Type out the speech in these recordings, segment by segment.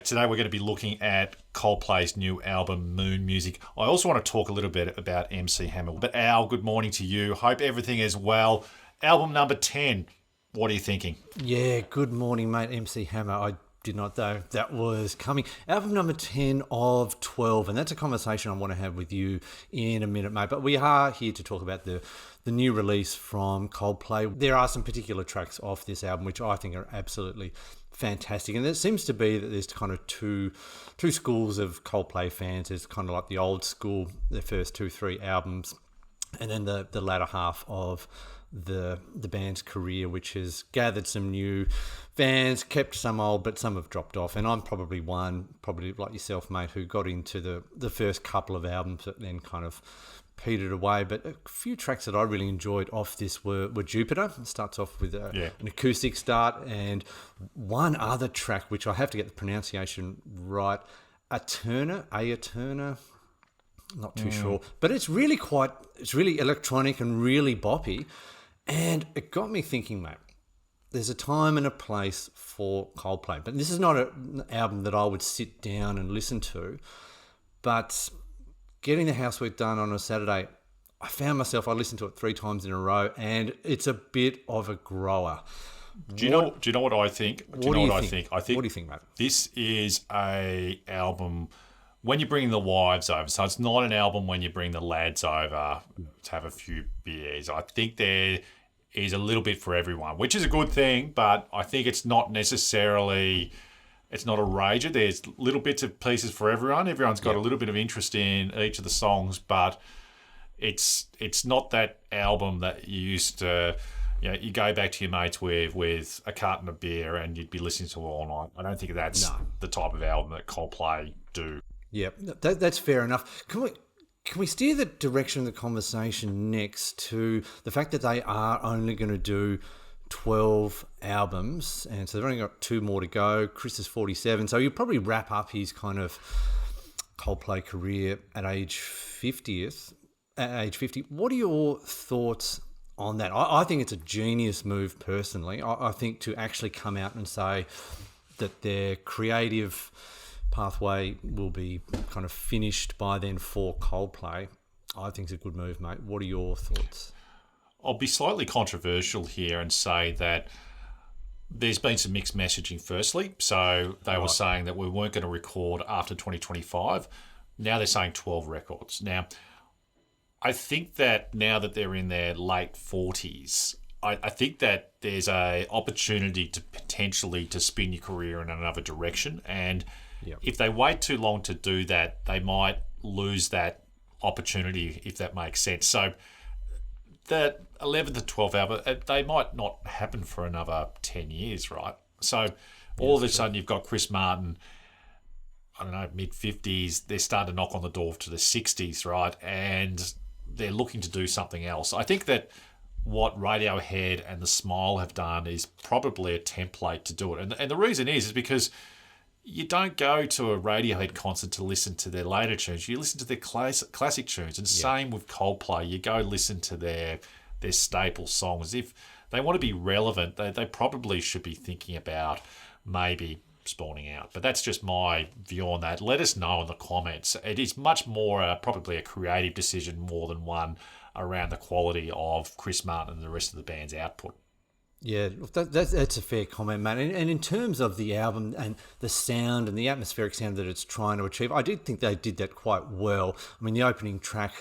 Today we're going to be looking at Coldplay's new album, Moon Music. I also want to talk a little bit about MC Hammer. But Al, good morning to you. Hope everything is well. Album number 10. What are you thinking? Yeah, good morning, mate. MC Hammer. I did not know that was coming. Album number 10 of 12, and that's a conversation I want to have with you in a minute, mate. But we are here to talk about the new release from Coldplay. There are some particular tracks off this album which I think are absolutely fantastic, and it seems to be that there's kind of two schools of Coldplay fans. There's kind of like the old school, the first 2-3 albums, and then the latter half of the band's career, which has gathered some new fans, kept some old, but some have dropped off. And I'm probably one, probably like yourself, mate, who got into the first couple of albums that then kind of petered away. But a few tracks that I really enjoyed off this were Jupiter. It starts off with an acoustic start, and one other track which I have to get the pronunciation right, Aeterna, not too sure, but it's really electronic and really boppy, and it got me thinking, mate. There's a time and a place for Coldplay, but this is not an album that I would sit down and listen to. But getting the housework done on a Saturday, I found myself, I listened to it 3 times in a row, and it's a bit of a grower. Do you know what I think? What do you think? What do you think, mate? This is a album when you bring the wives over. So it's not an album when you bring the lads over to have a few beers. I think there is a little bit for everyone, which is a good thing, but I think it's not necessarily... It's not a rager. There's little bits of pieces for everyone. Everyone's got a little bit of interest in each of the songs, but it's not that album that you used to, you go back to your mates with a carton of beer and you'd be listening to it all night. I don't think that's the type of album that Coldplay do. Yeah, that's fair enough. Can we steer the direction of the conversation next to the fact that they are only going to do 12 albums, and so they've only got 2 more to go. Chris is 47, so he'll probably wrap up his kind of Coldplay career at age 50. What are your thoughts on that? I think it's a genius move personally. I think to actually come out and say that their creative pathway will be kind of finished by then for Coldplay, I think it's a good move, mate. What are your thoughts? I'll be slightly controversial here and say that there's been some mixed messaging firstly. So they were saying that we weren't going to record after 2025. Now they're saying 12 records. Now, I think that now that they're in their late 40s, I think that there's a opportunity to potentially to spin your career in another direction. And if they wait too long to do that, they might lose that opportunity, if that makes sense. So that 11th and 12th album, they might not happen for another 10 years, right? So all of a sudden you've got Chris Martin, I don't know, mid-50s, they're starting to knock on the door to the 60s, right? And they're looking to do something else. I think that what Radiohead and The Smile have done is probably a template to do it. And the reason is because you don't go to a Radiohead concert to listen to their later tunes. You listen to their classic tunes. And same with Coldplay. You go listen to their staple songs. If they want to be relevant, they probably should be thinking about maybe spawning out. But that's just my view on that. Let us know in the comments. It is much more probably a creative decision more than one around the quality of Chris Martin and the rest of the band's output. Yeah, that's a fair comment, mate. And in terms of the album and the sound and the atmospheric sound that it's trying to achieve, I did think they did that quite well. I mean, the opening track,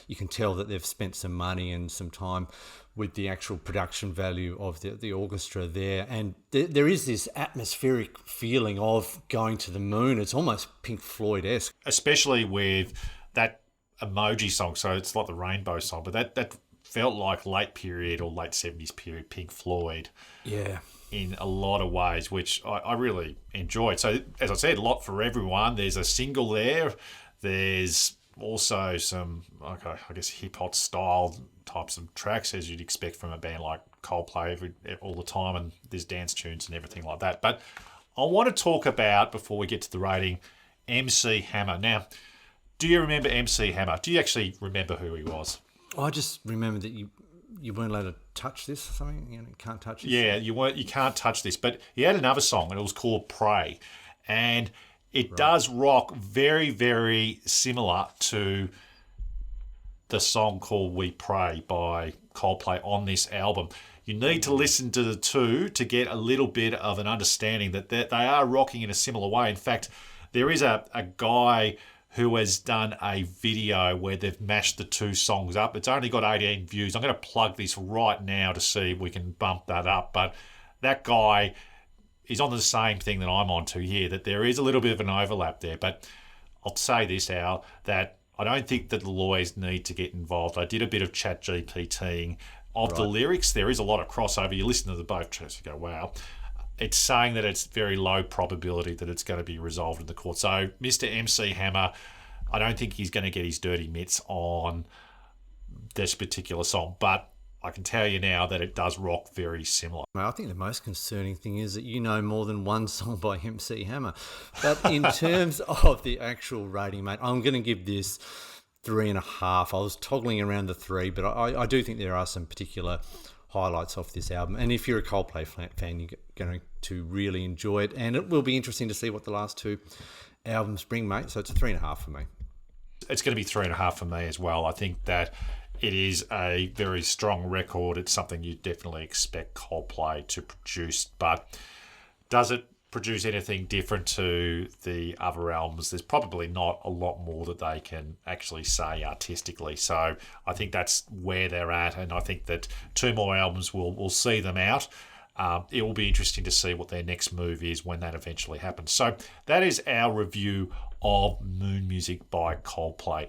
you can tell that they've spent some money and some time with the actual production value of the orchestra there. And there is this atmospheric feeling of going to the moon. It's almost Pink Floyd-esque. Especially with that emoji song. So it's like the Rainbow song, but that felt like late period or late 70s period Pink Floyd. Yeah. In a lot of ways, which I really enjoyed. So, as I said, a lot for everyone. There's a single there. There's also some, I guess, hip-hop style types of tracks, as you'd expect from a band like Coldplay all the time, and there's dance tunes and everything like that. But I want to talk about, before we get to the rating, MC Hammer. Now, do you remember MC Hammer? Do you actually remember who he was? I just remember that you weren't allowed to touch this or something. You can't touch this. Yeah, you can't touch this. But he had another song, and it was called Pray. And it does rock very, very similar to the song called We Pray by Coldplay on this album. You need to listen to the two to get a little bit of an understanding that they are rocking in a similar way. In fact, there is a guy who has done a video where they've mashed the two songs up. It's only got 18 views. I'm going to plug this right now to see if we can bump that up. But that guy is on the same thing that I'm onto here, that there is a little bit of an overlap there. But I'll say this, Al, that I don't think that the lawyers need to get involved. I did a bit of chat GPTing of the lyrics. There is a lot of crossover. You listen to the both tracks, you go, wow. It's saying that it's very low probability that it's going to be resolved in the court. So Mr. MC Hammer, I don't think he's going to get his dirty mitts on this particular song, but I can tell you now that it does rock very similar. I think the most concerning thing is that you know more than one song by MC Hammer. But in terms of the actual rating, mate, I'm going to give this 3.5. I was toggling around the 3, but I do think there are some particular highlights off this album. And if you're a Coldplay fan, you're going to really enjoy it. And it will be interesting to see what the last two albums bring, mate. So it's a 3.5 for me. It's going to be 3.5 for me as well. I think that it is a very strong record. It's something you definitely expect Coldplay to produce. But does it produce anything different to the other albums? There's probably not a lot more that they can actually say artistically. So I think that's where they're at, and I think that 2 more albums will see them out. It will be interesting to see what their next move is when that eventually happens. So that is our review of Moon Music by Coldplay.